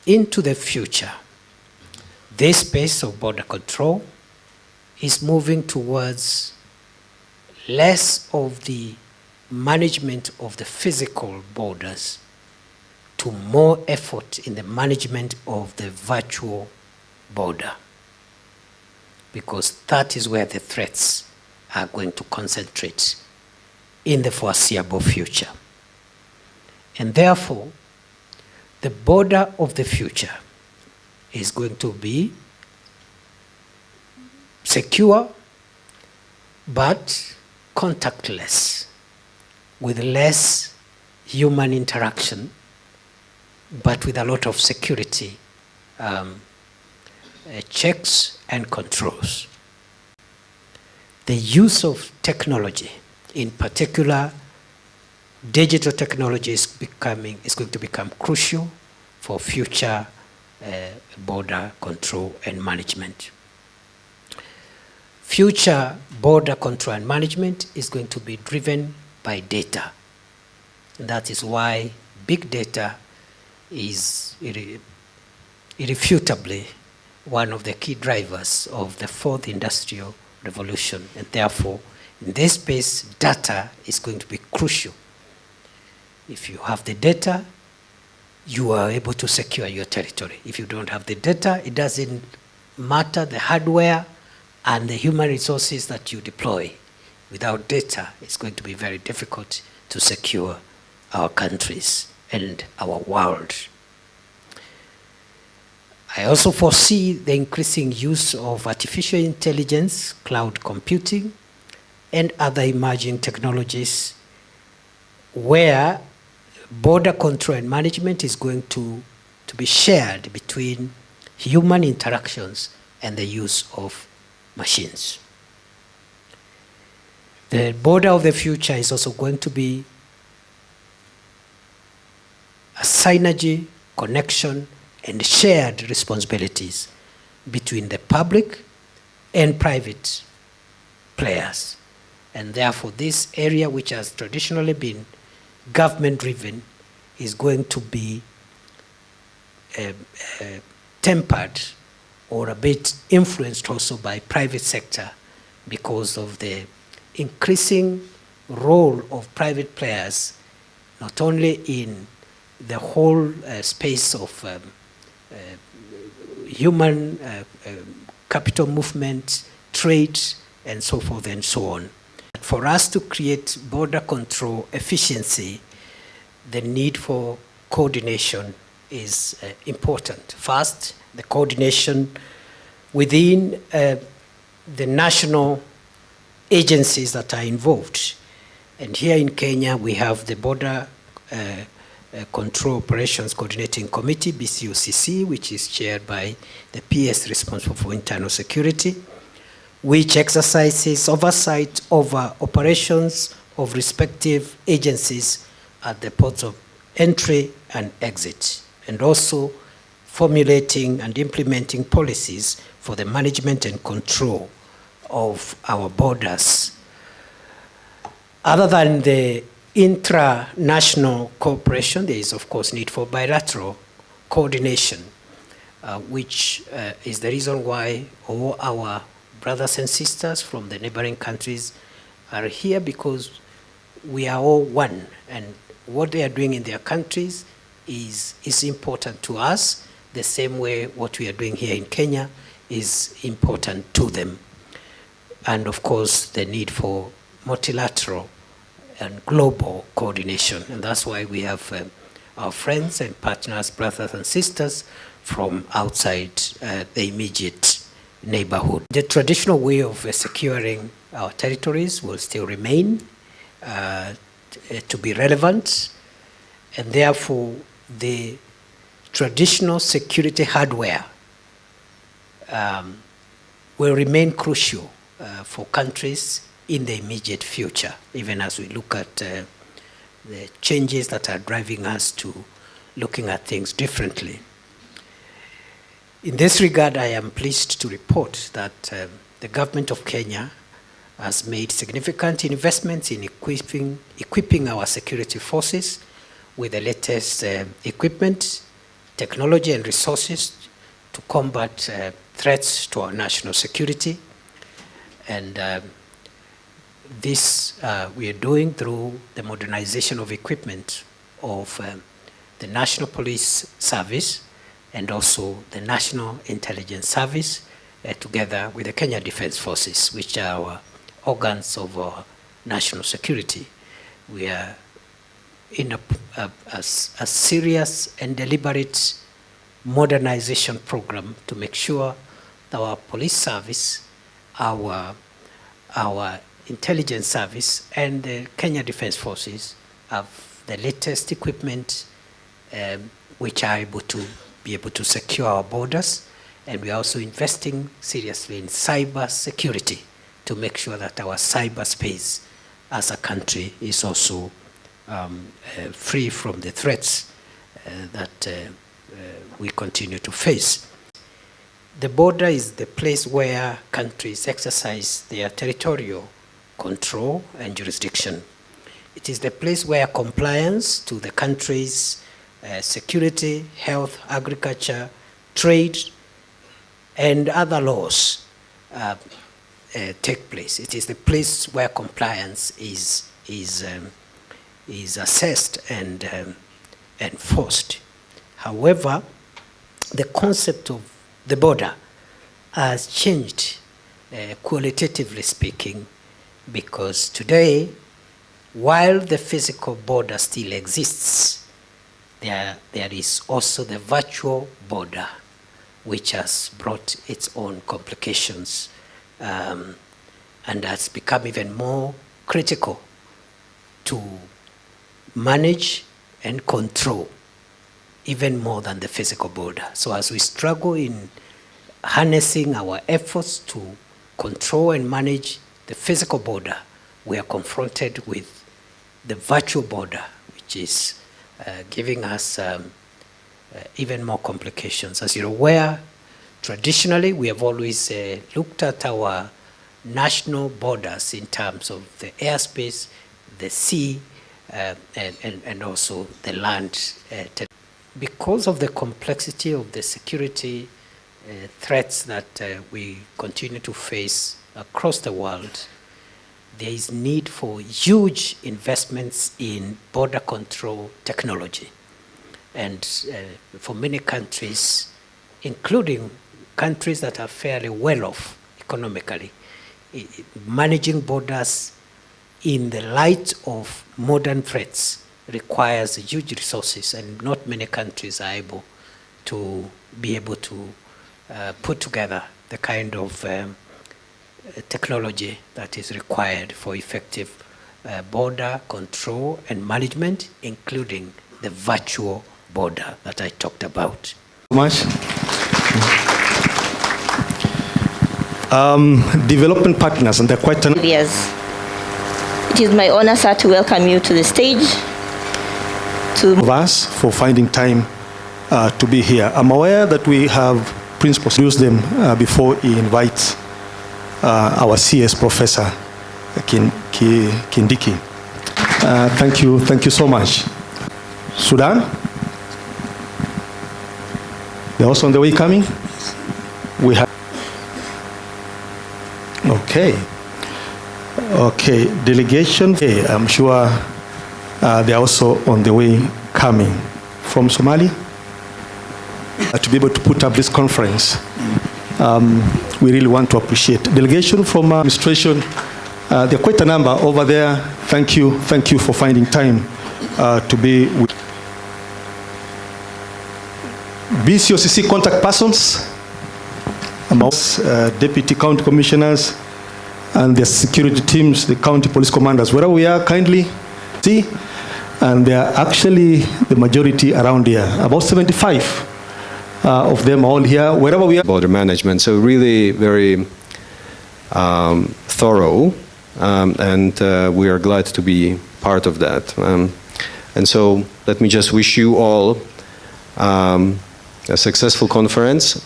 into the future, this space of border control is moving towards less of the management of the physical borders to more effort in the management of the virtual border, because that is where the threats are going to concentrate in the foreseeable future. And therefore, the border of the future is going to be secure but contactless, with less human interaction, but with a lot of security checks and controls. The use of technology, in particular digital technology, is going to become crucial for future border control and management. Future border control and management is going to be driven by data. And that is why big data is irrefutably one of the key drivers of the fourth industrial revolution. And therefore, in this space, data is going to be crucial. If you have the data, you are able to secure your territory. If you don't have the data, it doesn't matter the hardware and the human resources that you deploy. Without data, it's going to be very difficult to secure our countries and our world. I also foresee the increasing use of artificial intelligence, cloud computing, and other emerging technologies where border control and management is going to be shared between human interactions and the use of machines. The border of the future is also going to be a synergy, connection, and shared responsibilities between the public and private players. And therefore, this area, which has traditionally been government-driven, is going to be tempered or a bit influenced also by private sector, because of the increasing role of private players, not only in the whole space of human capital movement, trade, and so forth and so on. For us to create border control efficiency, the need for coordination is important. First, the coordination within the national agencies that are involved. And here in Kenya, we have the Border Control Operations Coordinating Committee, BCOCC, which is chaired by the PS responsible for internal security, which exercises oversight over operations of respective agencies at the ports of entry and exit, and also formulating and implementing policies for the management and control of our borders. Other than the intra-national cooperation, there is of course need for bilateral coordination, which is the reason why all our brothers and sisters from the neighboring countries are here, because we are all one, and what they are doing in their countries is important to us, the same way what we are doing here in Kenya is important to them. And of course, the need for multilateral and global coordination. And that's why we have our friends and partners, brothers and sisters from outside the immediate neighborhood. The traditional way of securing our territories will still remain to be relevant, and therefore the traditional security hardware will remain crucial for countries in the immediate future, even as we look at the changes that are driving us to looking at things differently. In this regard, I am pleased to report that the government of Kenya has made significant investments in equipping our security forces with the latest equipment technology and resources to combat threats to our national security. And this we are doing through the modernization of equipment of the National Police Service and also the National Intelligence Service, together with the Kenya Defence Forces, which are our organs of our national security. We are in a serious and deliberate modernization program to make sure that our police service, our intelligence service, and the Kenya Defence Forces have the latest equipment which are able to secure our borders. And we are also investing seriously in cyber security to make sure that our cyberspace as a country is also free from the threats that we continue to face. The border is the place where countries exercise their territorial control and jurisdiction. It is the place where compliance to the country's security, health, agriculture, trade, and other laws take place. It is the place where compliance is assessed and enforced. However, the concept of the border has changed, qualitatively speaking, because today, while the physical border still exists, there is also the virtual border, which has brought its own complications and has become even more critical to manage and control, even more than the physical border. So as we struggle in harnessing our efforts to control and manage the physical border, we are confronted with the virtual border, which is giving us even more complications. As you're aware, traditionally we have always looked at our national borders in terms of the airspace, the sea, and also the land. Because of the complexity of the security threats that we continue to face across the world, there is need for huge investments in border control technology. And for many countries, including countries that are fairly well off economically, managing borders in the light of modern threats requires huge resources, and not many countries are able to put together the kind of technology that is required for effective border control and management, including the virtual border that I talked about. Much. Development partners, and they're quite Yes. It is my honor, sir, to welcome you to the stage. Of us for finding time to be here. I'm aware that we have principals use them before he invites our CS professor, Kindiki. Thank you so much. Sudan, they're also on the way coming. We have. Okay, delegation. I'm sure they're also on the way coming from Somalia to be able to put up this conference. We really want to appreciate delegation from administration. There are quite a number over there. Thank you for finding time to be with BCOCC contact persons, deputy county commissioners, and the security teams, the county police commanders, wherever we are, kindly see. And they are actually the majority around here, about 75 of them all here, wherever we are. Border management, so really very thorough, and we are glad to be part of that. And so let me just wish you all a successful conference.